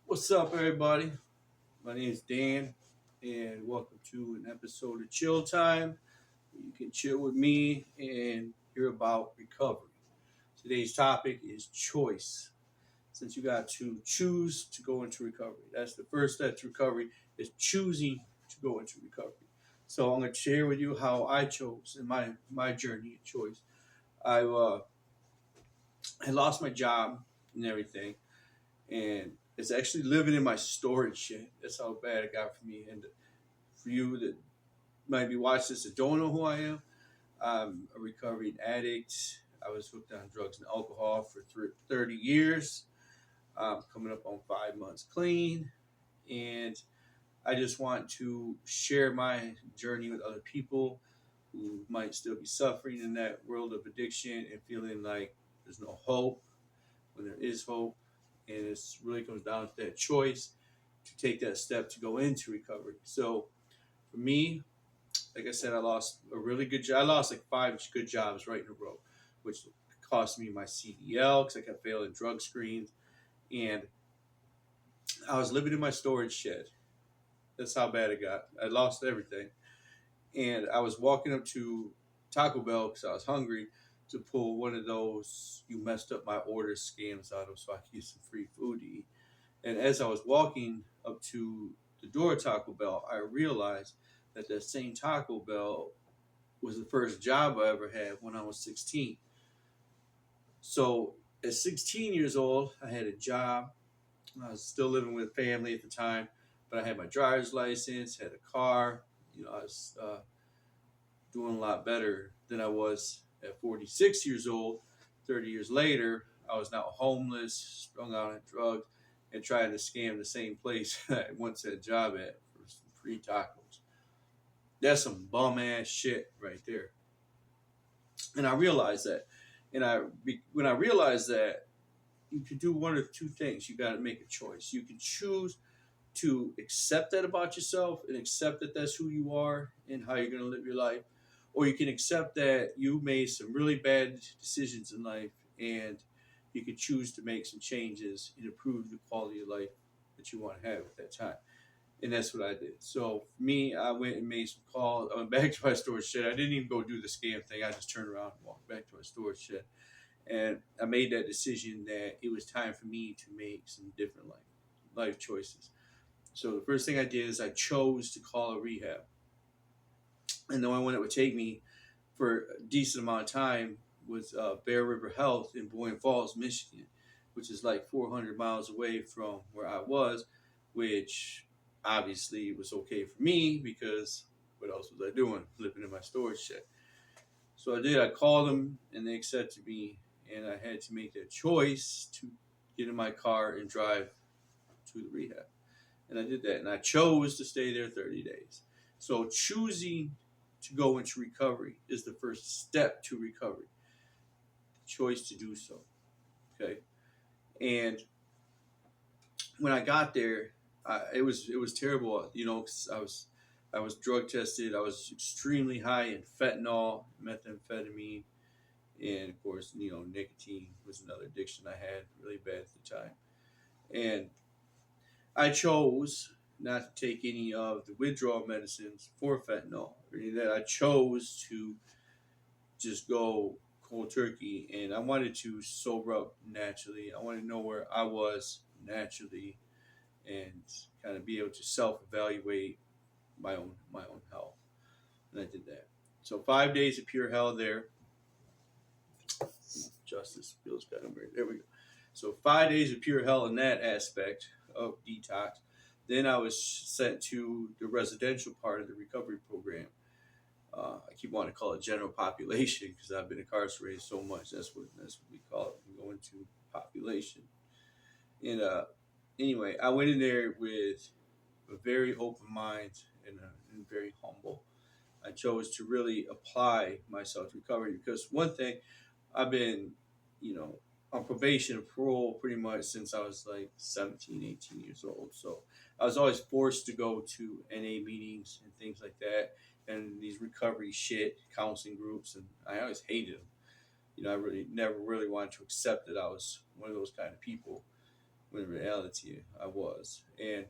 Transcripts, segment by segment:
What's up, everybody? My name is Dan, and welcome to an episode of Chill Time. You can chill with me and hear about recovery. Today's topic is choice. Since you got to choose to go into recovery, that's the first step to recovery is choosing to go into recovery. So I'm going to share with you how I chose in my journey of choice. I lost my job and everything, and it's actually living in my storage shit. That's how bad it got for me. And for you that might be watching this that don't know who I am, I'm a recovering addict. I was hooked on drugs and alcohol for 30 years. I'm coming up on 5 months clean. And I just want to share my journey with other people who might still be suffering in that world of addiction and feeling like there's no hope when there is hope. And it really comes down to that choice to take that step to go into recovery. So for me, like I said, I lost a really good job. I lost like five good jobs right in a row, which cost me my CDL because I kept failing drug screens. And I was living in my storage shed. That's how bad it got. I lost everything. And I was walking up to Taco Bell because I was hungry to pull one of those "you messed up my order" scams out of so I could get some free food to eat. And as I was walking up to the door of Taco Bell, I realized that same Taco Bell was the first job I ever had when I was 16. So at 16 years old, I had a job. I was still living with family at the time, but I had my driver's license, had a car. I was doing a lot better than I was at 46 years old. 30 years later, I was now homeless, strung out on drugs, and trying to scam the same place I once had a job at for some free tacos. That's some bum ass shit right there. And I realized that. When I realized that, you can do one of two things. You got to make a choice. You can choose to accept that about yourself and accept that that's who you are and how you're going to live your life, or you can accept that you made some really bad decisions in life and you can choose to make some changes and improve the quality of life that you want to have at that time. And that's what I did. So for me, I went and made some calls. I went back to my storage shed. I didn't even go do the scam thing. I just turned around and walked back to my storage shed. And I made that decision that it was time for me to make some different life choices. So the first thing I did is I chose to call a rehab. And the only one that would take me for a decent amount of time was Bear River Health in Boyne Falls, Michigan, which is like 400 miles away from where I was, which obviously was okay for me because what else was I doing? Living in my storage shed. So I did. I called them and they accepted me, and I had to make that choice to get in my car and drive to the rehab. And I did that, and I chose to stay there 30 days. So choosing to go into recovery is the first step to recovery. The choice to do so. Okay. And when I got there, it was terrible. I was drug tested. I was extremely high in fentanyl, methamphetamine, and of course, nicotine was another addiction I had really bad at the time. And I chose not to take any of the withdrawal medicines for fentanyl or any of that. I chose to just go cold turkey, and I wanted to sober up naturally. I wanted to know where I was naturally and kind of be able to self-evaluate my own health. And I did that. So 5 days of pure hell there. Justice feels kind of weird. There we go. So 5 days of pure hell in that aspect of detox. Then I was sent to the residential part of the recovery program. I keep wanting to call it general population because I've been incarcerated so much. That's what we call it. We go into population. And anyway, I went in there with a very open mind and very humble. I chose to really apply myself to recovery because one thing, I've been, you know, on probation and parole pretty much since I was like 17, 18 years old. So I was always forced to go to NA meetings and things like that and these recovery shit, counseling groups, and I always hated them. I really never really wanted to accept that I was one of those kind of people. when in reality I was. And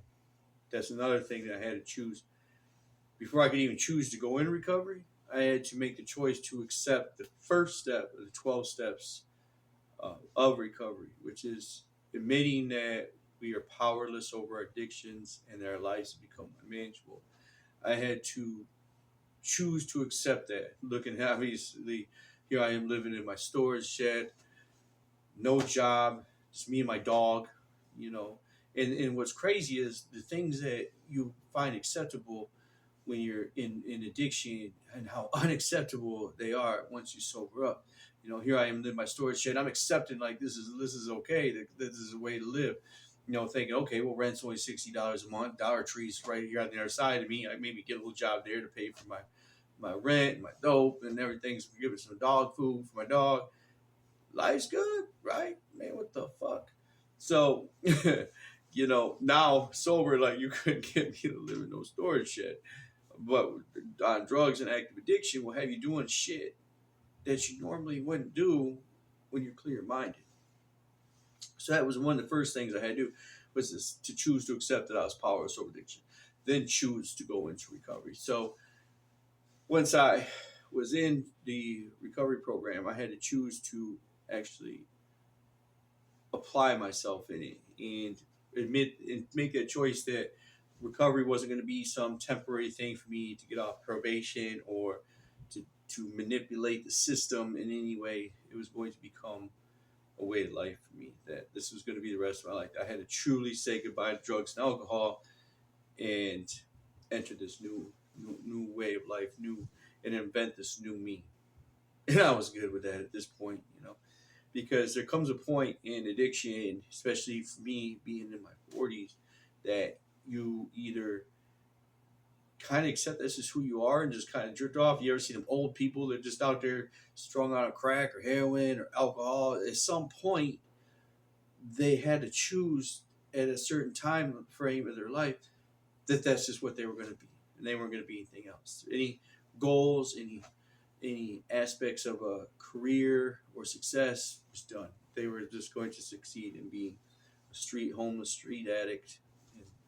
that's another thing that I had to choose. Before I could even choose to go into recovery, I had to make the choice to accept the first step of the 12 steps of recovery, which is admitting that we are powerless over our addictions and that our lives have become unmanageable. I had to choose to accept that. Looking obviously, here I am living in my storage shed, no job, just me and my dog, you know. And what's crazy is the things that you find acceptable when you're in addiction and how unacceptable they are once you sober up. You know, here I am in my storage shed. I'm accepting like this is okay. That this is a way to live. You know, thinking okay, well, rent's only $60 a month. Dollar Tree's right here on the other side of me. I maybe get a little job there to pay for my rent, my dope, and everything's giving some dog food for my dog. Life's good, right? Man, what the fuck? So, you know, now sober, like you couldn't get me to live in no storage shed. But on drugs and active addiction will have you doing shit that you normally wouldn't do when you're clear minded. So that was one of the first things I had to do was this, to choose to accept that I was powerless over addiction, then choose to go into recovery. So once I was in the recovery program, I had to choose to actually apply myself in it and admit and make that choice that recovery wasn't going to be some temporary thing for me to get off probation or to manipulate the system in any way. It was going to become a way of life for me, that this was going to be the rest of my life. I had to truly say goodbye to drugs and alcohol and enter this new way of life, new and invent this new me. And I was good with that at this point, you know, because there comes a point in addiction, especially for me being in my 40s, that you either kind of accept this as who you are and just kind of drift off. You ever see them old people that are just out there strung on crack or heroin or alcohol? At some point, they had to choose at a certain time frame of their life that that's just what they were going to be, and they weren't going to be anything else. Any goals, any aspects of a career or success was done. They were just going to succeed in being a homeless street addict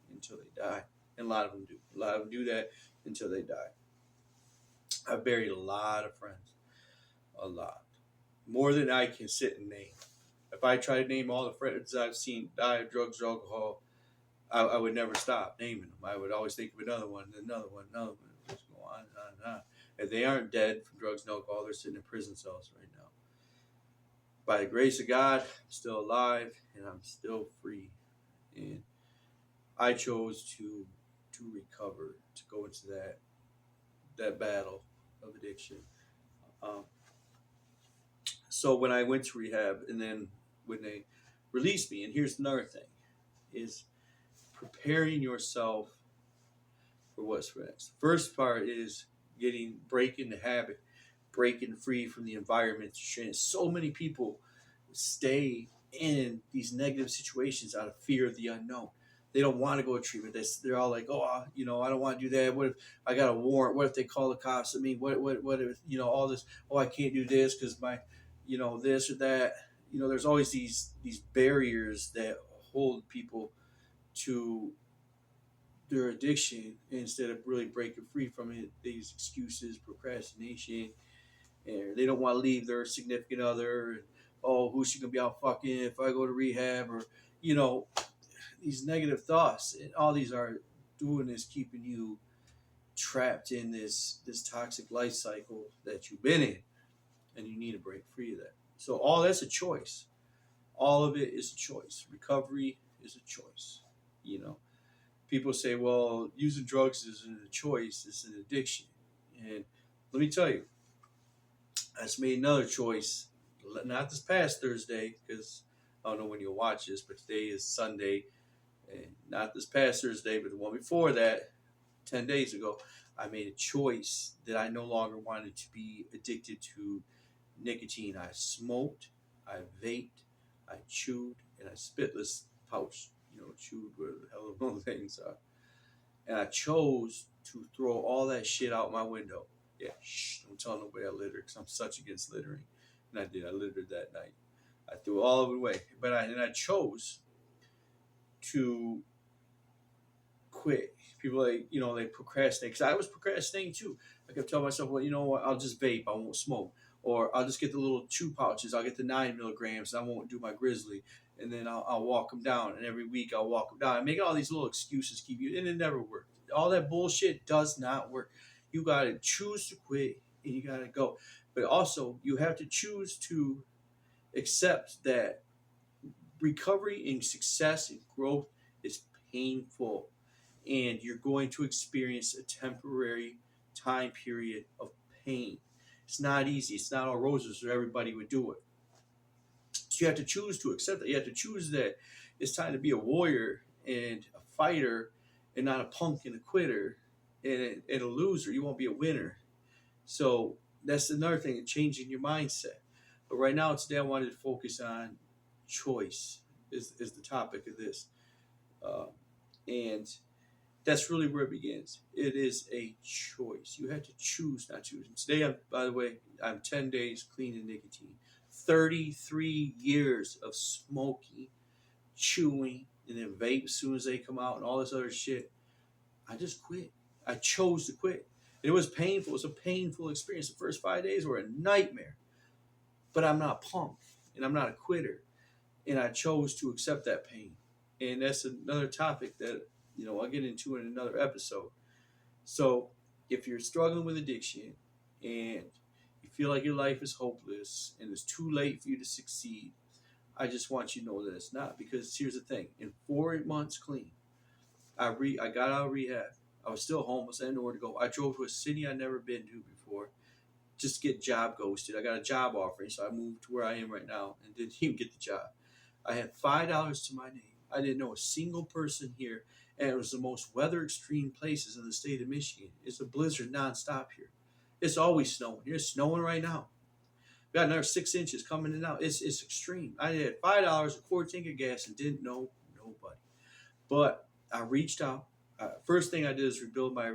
until they die. And a lot of them do. A lot of them do that until they die. I've buried a lot of friends. A lot. More than I can sit and name. If I try to name all the friends I've seen die of drugs or alcohol, I would never stop naming them. I would always think of another one, another one, another one. Just go on and on and on. If they aren't dead from drugs and alcohol, they're sitting in prison cells right now. By the grace of God, I'm still alive and I'm still free. And I chose to recover, to go into that battle of addiction. Um, so when I went to rehab, and then when they released me, and here's another thing, is preparing yourself for what's next. First part is breaking the habit, breaking free from the environment. So many people stay in these negative situations out of fear of the unknown. They don't want to go to treatment. They're all like, oh, you know, I don't want to do that. What if I got a warrant? What if they call the cops? I mean, what if, you know, all this, oh, I can't do this because my, you know, this or that. You know, there's always these barriers that hold people to their addiction instead of really breaking free from it. These excuses, procrastination, and they don't want to leave their significant other. And, oh, who's she gonna be out fucking if I go to rehab? Or, you know, these negative thoughts. And all these are doing is keeping you trapped in this toxic life cycle that you've been in, and you need to break free of that. So all that's a choice. All of it is a choice. Recovery is a choice. You know, people say, well, using drugs isn't a choice, it's an addiction. And let me tell you, I just made another choice, not this past Thursday, because I don't know when you'll watch this, but today is Sunday, and not this past Thursday, but the one before that, 10 days ago, I made a choice that I no longer wanted to be addicted to nicotine. I smoked, I vaped, I chewed, and I spitless pouch, you know, chewed where the hell of all the things are. And I chose to throw all that shit out my window. Yeah, don't tell nobody I littered because I'm such against littering. And I did. I littered that night. I threw all of it away. But I chose to quit. People like, they procrastinate. Because I was procrastinating too. I kept telling myself, well, you know what? I'll just vape. I won't smoke. Or I'll just get the little chew pouches. I'll get the 9 milligrams. I won't do my Grizzly. And then I'll walk them down. And every week I'll walk them down. I make all these little excuses, keep you, and it never worked. All that bullshit does not work. You got to choose to quit and you got to go. But also, you have to choose to accept that recovery and success and growth is painful, and you're going to experience a temporary time period of pain. It's not easy. It's not all roses, or everybody would do it. So you have to choose to accept that. You have to choose that it's time to be a warrior and a fighter, and not a punk and a quitter and a loser. You won't be a winner. So that's another thing, changing your mindset. But right now, today, I wanted to focus on choice is the topic of this. Uh, and that's really where it begins. It is a choice. You have to choose not to. And today, by the way, I'm 10 days clean of nicotine. 33 years of smoking, chewing, and then vape as soon as they come out and all this other shit. I just quit. I chose to quit. It was painful. It was a painful experience. The first 5 days were a nightmare. But I'm not a punk, and I'm not a quitter. And I chose to accept that pain. And that's another topic that, I'll get into in another episode. So if you're struggling with addiction and you feel like your life is hopeless and it's too late for you to succeed, I just want you to know that it's not. Because here's the thing. In 4 months clean, I got out of rehab. I was still homeless. I didn't know where to go. I drove to a city I'd never been to before just to get job ghosted. I got a job offering, so I moved to where I am right now and didn't even get the job. I had $5 to my name. I didn't know a single person here, and it was the most weather extreme places in the state of Michigan. It's a blizzard nonstop here. It's always snowing. It's snowing right now. We got another 6 inches coming in now. It's extreme. I had $5, a quart tank of gas, and didn't know nobody. But I reached out. First thing I did is rebuild my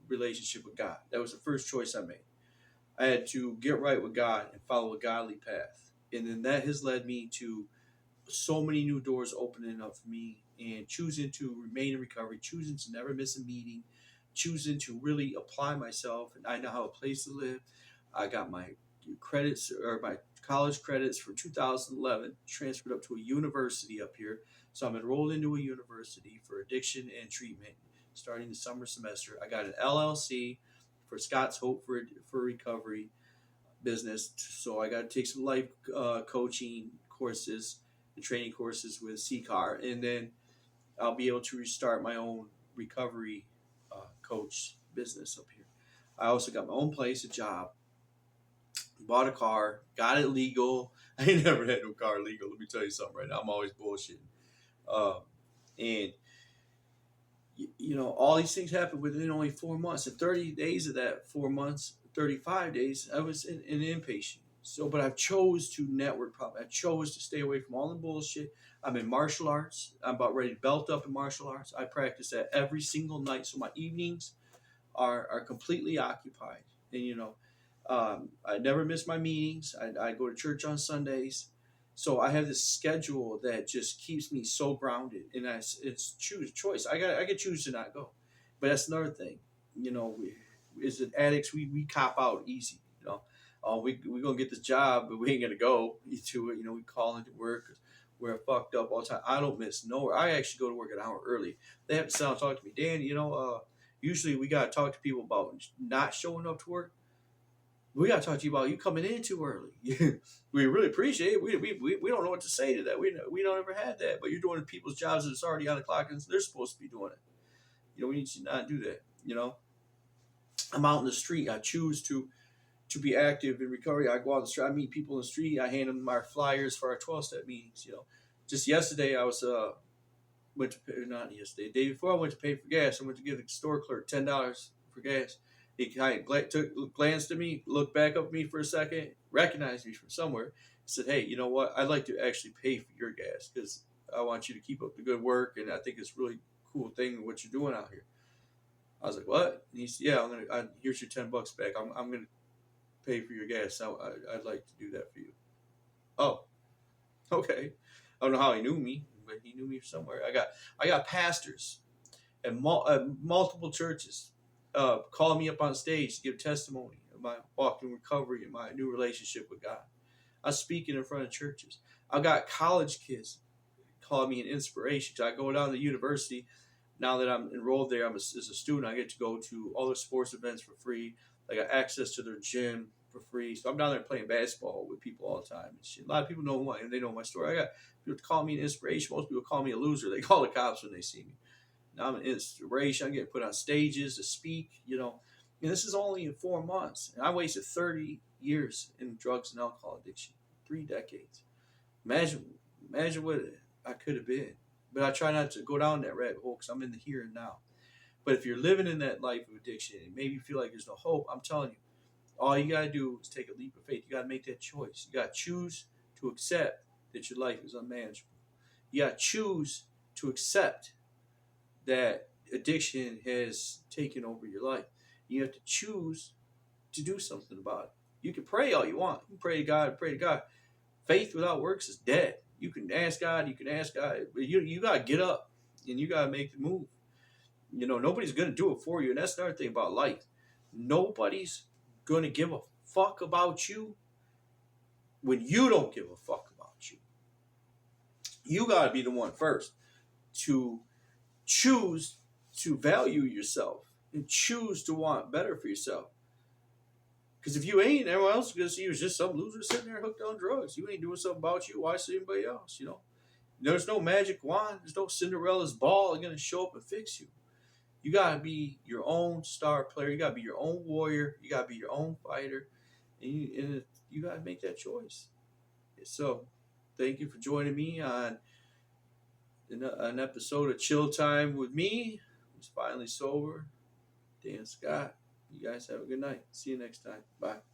relationship with God. That was the first choice I made. I had to get right with God and follow a godly path. And then that has led me to so many new doors opening up for me, and choosing to remain in recovery, choosing to never miss a meeting, choosing to really apply myself. And I now have a place to live. I got my credits, or my college credits for 2011, transferred up to a university up here. So I'm enrolled into a university for addiction and treatment starting the summer semester. I got an LLC for Scott's Hope for Recovery business. So I got to take some life coaching courses and training courses with CCAR, and then I'll be able to restart my own recovery coach business up here. I also got my own place, a job, bought a car, got it legal. I ain't never had no car legal. Let me tell you something right now. I'm always bullshitting. And all these things happened within only 4 months. And 30 days of that 4 months, 35 days, I was an inpatient. So, but I chose to network properly. I chose to stay away from all the bullshit. I'm in martial arts. I'm about ready to belt up in martial arts. I practice that every single night. So my evenings are completely occupied. And, I never miss my meetings. I go to church on Sundays. So I have this schedule that just keeps me so grounded. And it's choice. I could choose to not go. But that's another thing. As addicts, we cop out easy, Oh, we gonna get this job, but we ain't gonna go to it. We call into work. We're fucked up all the time. I don't miss nowhere. I actually go to work an hour early. They have to sit down and talk to me. Dan, usually we gotta talk to people about not showing up to work. We gotta talk to you about you coming in too early. We really appreciate it. We don't know what to say to that. We don't ever had that. But you're doing people's jobs that's already on the clock and they're supposed to be doing it. We need to not do that. I'm out in the street. I choose to be active in recovery. I go out the street, I meet people in the street, I hand them my flyers for our 12-step meetings. Just yesterday I was not yesterday, the day before I went to pay for gas. I went to give the store clerk $10 for gas. He kind of glanced at me, looked back up at me for a second, recognized me from somewhere. He said, "Hey, you know what? I'd like to actually pay for your gas because I want you to keep up the good work, and I think it's a really cool thing what you're doing out here." I was like, "What?" And he said, "Yeah, here's your $10 back. I'm gonna pay for your gas. I'd like to do that for you." Oh, okay. I don't know how he knew me, but He knew me somewhere. I got pastors at multiple churches call me up on stage to give testimony of my walk in recovery and my new relationship with God. I'm speaking in front of churches. I got college kids call me an inspiration. I go down to the university. Now that I'm enrolled there, as a student, I get to go to all the sports events for free. I got access to their gym for free. So I'm down there playing basketball with people all the time. And shit. A lot of people know who I am. They know my story. I got people call me an inspiration. Most people call me a loser. They call the cops when they see me. Now I'm an inspiration. I get put on stages to speak, And this is only in 4 months. And I wasted 30 years in drugs and alcohol addiction. 3 decades. Imagine what I could have been. But I try not to go down that rabbit hole because I'm in the here and now. But if you're living in that life of addiction and maybe you feel like there's no hope, I'm telling you, all you got to do is take a leap of faith. You got to make that choice. You got to choose to accept that your life is unmanageable. You got to choose to accept that addiction has taken over your life. You have to choose to do something about it. You can pray all you want. You can pray to God. Faith without works is dead. You can ask God, but you got to get up and you got to make the move. Nobody's going to do it for you. And that's another thing about life. Nobody's going to give a fuck about you when you don't give a fuck about you. You got to be the one first to choose to value yourself and choose to want better for yourself. Because if you ain't, everyone else is going to see you as just some loser sitting there hooked on drugs. You ain't doing something about you. Why see anybody else, There's no magic wand. There's no Cinderella's ball going to show up and fix you. You got to be your own star player. You got to be your own warrior. You got to be your own fighter. And you got to make that choice. So, thank you for joining me on an episode of Chill Time with me, who's finally sober, Dan Scott. You guys have a good night. See you next time. Bye.